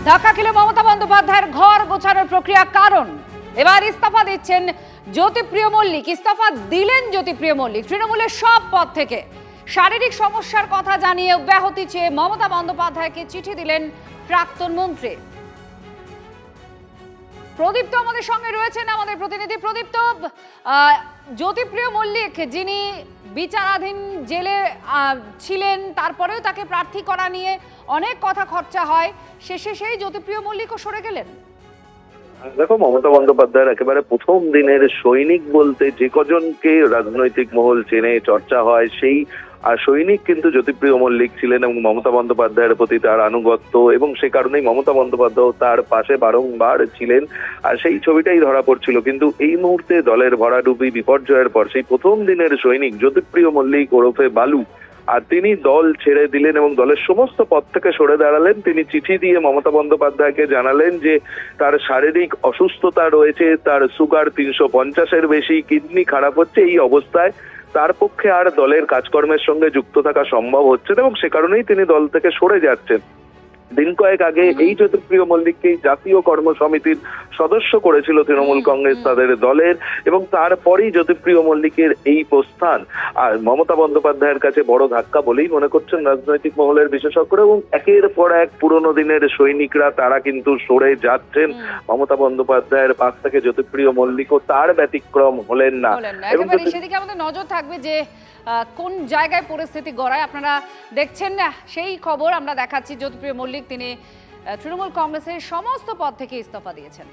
ধাক্কা খেলে মমতা বন্দ্যোপাধ্যায়ের ঘর গোছানোর প্রক্রিয়া কারণ এবার ইস্তফা দিচ্ছেন জ্যোতিপ্রিয় মল্লিক। ইস্তফা দিলেন জ্যোতিপ্রিয় মল্লিক তৃণমূলের সব পদ থেকে। শারীরিক সমস্যার কথা জানিয়ে অব্যাহতি চেয়ে মমতা বন্দ্যোপাধ্যায়কে চিঠি দিলেন প্রাক্তন মন্ত্রী। প্রদীপ্ত আমাদের সঙ্গে রয়েছেন, আমাদের প্রতিনিধি প্রদীপ্ত। জ্যোতিপ্রিয় মল্লিক যিনি বিচারাধীন জেলে ছিলেন, তারপরেও তাকে প্রার্থী করা নিয়ে অনেক কথা খরচা হয়, শেষে সেই জ্যোতিপ্রিয় মল্লিকও সরে গেলেন। দেখো, মমতা বন্দ্যোপাধ্যায়ের একেবারে প্রথম দিনের সৈনিক বলতে যে কজনকে রাজনৈতিক মহল চেনে, চর্চা হয়, সেই সৈনিক কিন্তু জ্যোতিপ্রিয় মল্লিক ছিলেন এবং মমতা বন্দ্যোপাধ্যায়ের প্রতি তার আনুগত্য, এবং সে কারণেই মমতা বন্দ্যোপাধ্যায় তার পাশে বারংবার ছিলেন। আর সেই ছবিটাই ধরা পড়ছিল। কিন্তু এই মুহূর্তে দলের ভরাডুবি বিপর্যয়ের পর সেই প্রথম দিনের সৈনিক জ্যোতিপ্রিয় মল্লিক ওরফে বালু, আর তিনি দল ছেড়ে দিলেন এবং দলের সমস্ত পদ থেকে সরে দাঁড়ালেন। তিনি চিঠি দিয়ে মমতা বন্দ্যোপাধ্যায়কে জানালেন যে তার শারীরিক অসুস্থতা রয়েছে, তার সুগার 350-এর বেশি, কিডনি খারাপ হচ্ছে। এই অবস্থায় তার পক্ষে আর দলের কাজকর্মের সঙ্গে যুক্ত থাকা সম্ভব হচ্ছে না এবং সে কারণেই তিনি দল থেকে সরে যাচ্ছেন। দিন কয়েক আগে এই জ্যোতিপ্রিয় মল্লিককে জাতীয় কর্মসমিতির সদস্য করেছিল তৃণমূল কংগ্রেস তাদের দলের, এবং তারপরেই জ্যোতিপ্রিয় মল্লিকের এই প্রস্থান আর মমতা বন্দ্যোপাধ্যায়ের কাছে বড় ধাক্কা বলেই মনে করছেন রাজনৈতিক মহলের বিশেষজ্ঞরা। এবং একের পর এক পুরনো দিনের সৈনিকরা তারা কিন্তু সরে যাচ্ছেন মমতা বন্দ্যোপাধ্যায়ের পাশ থেকে। জ্যোতিপ্রিয় মল্লিকও তার ব্যতিক্রম হলেন না। এবং সেদিকে আমাদের নজর থাকবে যে কোন জায়গায় পরিস্থিতি গড়ায়। আপনারা দেখছেন না সেই খবর আমরা দেখাচ্ছি। জ্যোতিপ্রিয় মল্লিক তিনি তৃণমূল কংগ্রেসের সমস্ত পদ থেকে ইস্তফা দিয়েছেন।